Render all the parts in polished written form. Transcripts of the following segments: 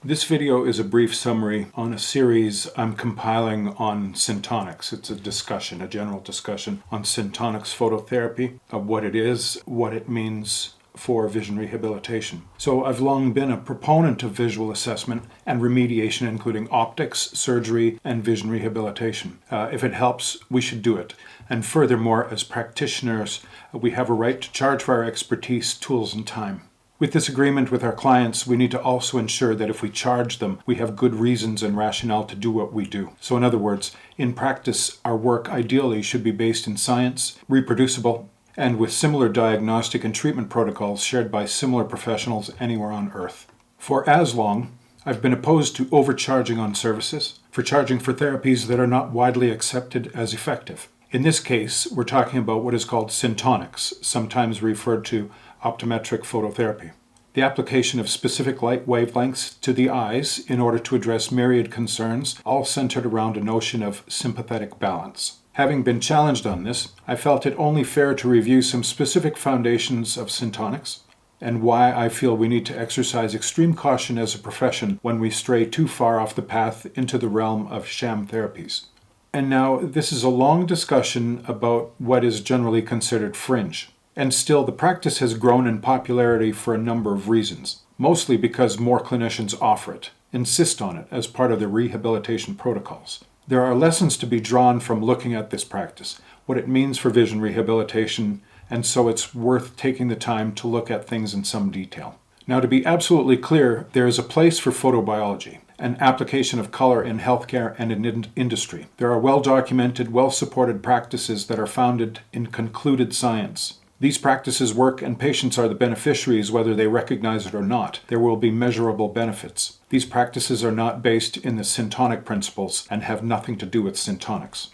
This video is a brief summary on a series I'm compiling on Syntonics. It's a discussion, a general discussion on Syntonics phototherapy, of what it is, what it means for vision rehabilitation. So I've long been a proponent of visual assessment and remediation, including optics, surgery, and vision rehabilitation. If it helps, we should do it. And furthermore, as practitioners, we have a right to charge for our expertise, tools, and time. With this agreement with our clients, we need to also ensure that if we charge them, we have good reasons and rationale to do what we do. So in other words, in practice, our work ideally should be based in science, reproducible, and with similar diagnostic and treatment protocols shared by similar professionals anywhere on Earth. For as long, I've been opposed to overcharging on services, for charging for therapies that are not widely accepted as effective. In this case, we're talking about what is called Syntonics, sometimes referred to Optometric Phototherapy. The application of specific light wavelengths to the eyes in order to address myriad concerns, all centered around a notion of sympathetic balance. Having been challenged on this, I felt it only fair to review some specific foundations of Syntonics and why I feel we need to exercise extreme caution as a profession when we stray too far off the path into the realm of sham therapies. And now, this is a long discussion about what is generally considered fringe. And still, the practice has grown in popularity for a number of reasons, mostly because more clinicians offer it, insist on it as part of their rehabilitation protocols. There are lessons to be drawn from looking at this practice, what it means for vision rehabilitation, and so it's worth taking the time to look at things in some detail. Now, to be absolutely clear, there is a place for photobiology, an application of color in healthcare and in industry. There are well-documented, well-supported practices that are founded in concluded science. These practices work and patients are the beneficiaries whether they recognize it or not. There will be measurable benefits. These practices are not based in the Syntonic principles and have nothing to do with Syntonics.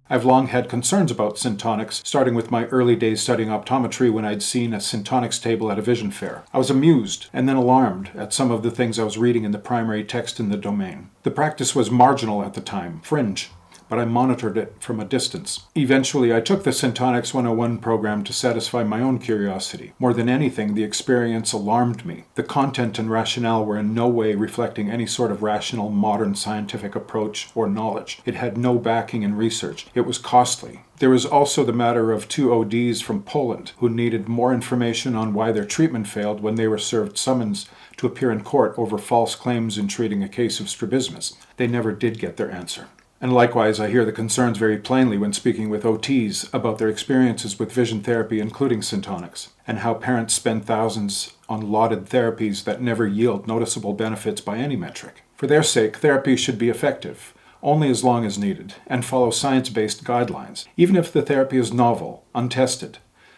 I've long had concerns about Syntonics, starting with my early days studying optometry when I'd seen a Syntonics table at a vision fair. I was amused and then alarmed at some of the things I was reading in the primary text in the domain. The practice was marginal at the time, fringe, but I monitored it from a distance. Eventually, I took the Syntonics 101 program to satisfy my own curiosity. More than anything, the experience alarmed me. The content and rationale were in no way reflecting any sort of rational, modern scientific approach or knowledge. It had no backing in research. It was costly. There was also the matter of two ODs from Poland who needed more information on why their treatment failed when they were served summons to appear in court over false claims in treating a case of strabismus. They never did get their answer. And likewise, I hear the concerns very plainly when speaking with OTs about their experiences with vision therapy, including Syntonics, and how parents spend thousands on lauded therapies that never yield noticeable benefits by any metric. For their sake, therapy should be effective, only as long as needed, and follow science-based guidelines, even if the therapy is novel, untested.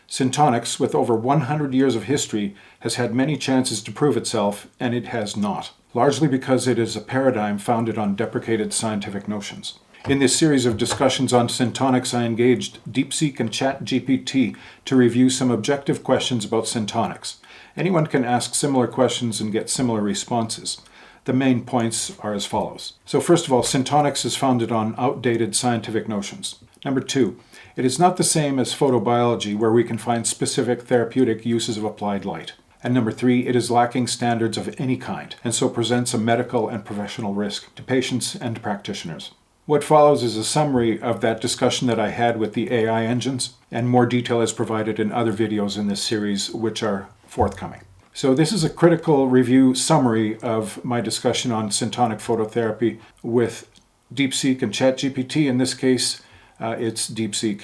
Syntonics, with over 100 years of history, has had many chances to prove itself, and it has not, largely because it is a paradigm founded on deprecated scientific notions. In this series of discussions on Syntonics, I engaged DeepSeek and ChatGPT to review some objective questions about Syntonics. Anyone can ask similar questions and get similar responses. The main points are as follows. So first of all, Syntonics is founded on outdated scientific notions. Number two, it is not the same as photobiology, where we can find specific therapeutic uses of applied light. And number three, it is lacking standards of any kind, and so presents a medical and professional risk to patients and practitioners. What follows is a summary of that discussion that I had with the AI engines, and more detail is provided in other videos in this series, which are forthcoming. So this is a critical review summary of my discussion on Syntonic phototherapy with DeepSeek and ChatGPT. In this case, it's DeepSeek.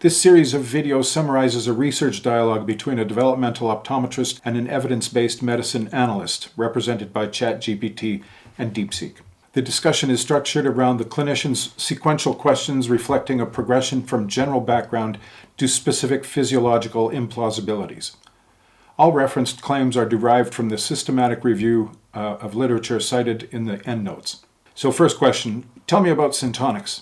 This series of videos summarizes a research dialogue between a developmental optometrist and an evidence-based medicine analyst, represented by ChatGPT and DeepSeek. The discussion is structured around the clinician's sequential questions reflecting a progression from general background to specific physiological implausibilities. All referenced claims are derived from the systematic review of literature cited in the endnotes. So first question, tell me about Syntonics.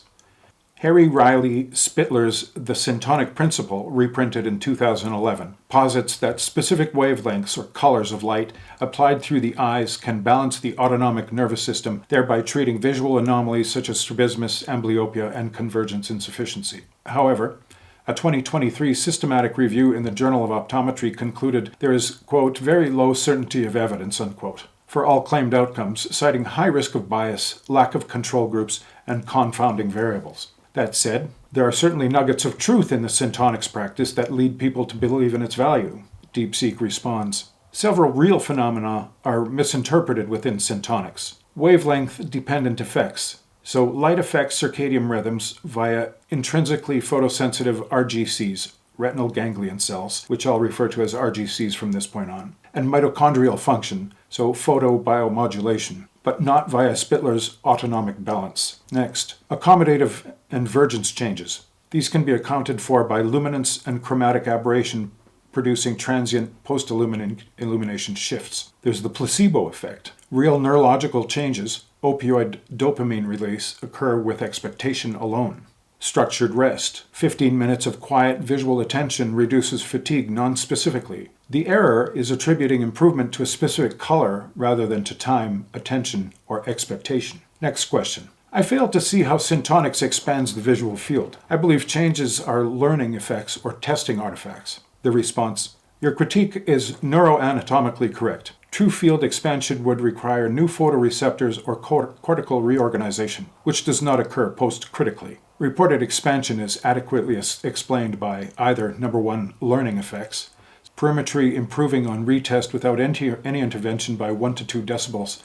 Riley Spitler's The Syntonic Principle, reprinted in 2011, posits that specific wavelengths or colors of light applied through the eyes can balance the autonomic nervous system, thereby treating visual anomalies such as strabismus, amblyopia, and convergence insufficiency. However, A 2023 systematic review in the Journal of Optometry concluded there is, quote, very low certainty of evidence, unquote, for all claimed outcomes, citing high risk of bias, lack of control groups, and confounding variables. That said, there are certainly nuggets of truth in the Syntonics practice that lead people to believe in its value. DeepSeek responds. Several real phenomena are misinterpreted within Syntonics. Wavelength-dependent effects. So light affects circadian rhythms via intrinsically photosensitive RGCs, retinal ganglion cells, which I'll refer to as RGCs from this point on, and mitochondrial function, so photobiomodulation, but not via Spitler's autonomic balance. Next, accommodative and vergence changes. These can be accounted for by luminance and chromatic aberration producing transient post-illumination shifts. There's the placebo effect. Real neurological changes, opioid dopamine release, occur with expectation alone. Structured rest. 15 minutes of quiet visual attention reduces fatigue non-specifically. The error is attributing improvement to a specific color rather than to time, attention, or expectation. Next question. I fail to see how Syntonics expands the visual field. I believe changes are learning effects or testing artifacts. The response. Your critique is neuroanatomically correct. True field expansion would require new photoreceptors or cortical reorganization, which does not occur post-critically. Reported expansion is adequately explained by either, number one, learning effects, perimetry improving on retest without any intervention by 1 to 2 decibels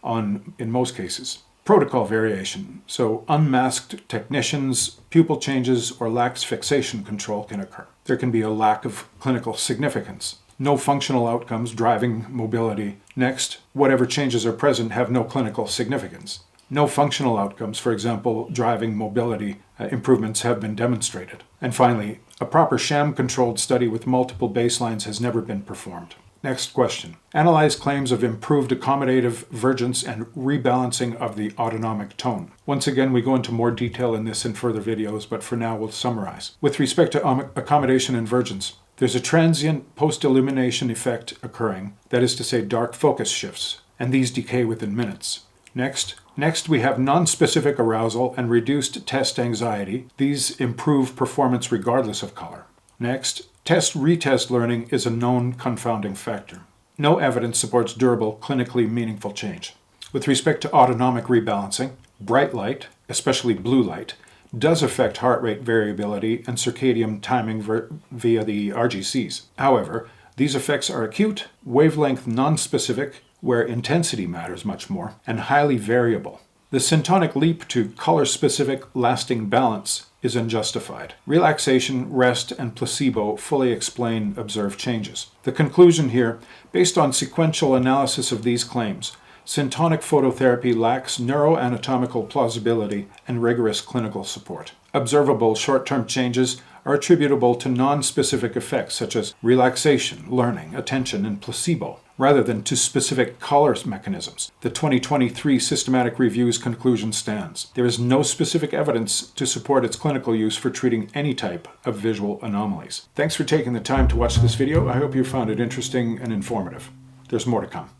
in most cases. Protocol variation, so unmasked technicians, pupil changes, or lax fixation control can occur. There can be a lack of clinical significance. No functional outcomes driving mobility. Next, whatever changes are present have no clinical significance. No functional outcomes, for example, driving mobility improvements have been demonstrated. And finally, a proper sham-controlled study with multiple baselines has never been performed. Next question. Analyze claims of improved accommodative vergence and rebalancing of the autonomic tone. Once again, we go into more detail in this in further videos, but for now we'll summarize. With respect to accommodation and vergence, there's a transient post-illumination effect occurring, that is to say dark focus shifts, and these decay within minutes. Next, we have non-specific arousal and reduced test anxiety. These improve performance regardless of color. Next, test-retest learning is a known confounding factor. No evidence supports durable, clinically meaningful change. With respect to autonomic rebalancing, bright light, especially blue light, does affect heart rate variability and circadian timing via the RGCs. However, these effects are acute, wavelength non-specific, where intensity matters much more, and highly variable. The syntonic leap to color-specific lasting balance is unjustified. Relaxation, rest, and placebo fully explain observed changes. The conclusion here, based on sequential analysis of these claims, Syntonic phototherapy lacks neuroanatomical plausibility and rigorous clinical support. Observable short-term changes are attributable to non-specific effects such as relaxation, learning, attention, and placebo, rather than to specific color mechanisms. The 2023 systematic review's conclusion stands. There is no specific evidence to support its clinical use for treating any type of visual anomalies. Thanks for taking the time to watch this video. I hope you found it interesting and informative. There's more to come.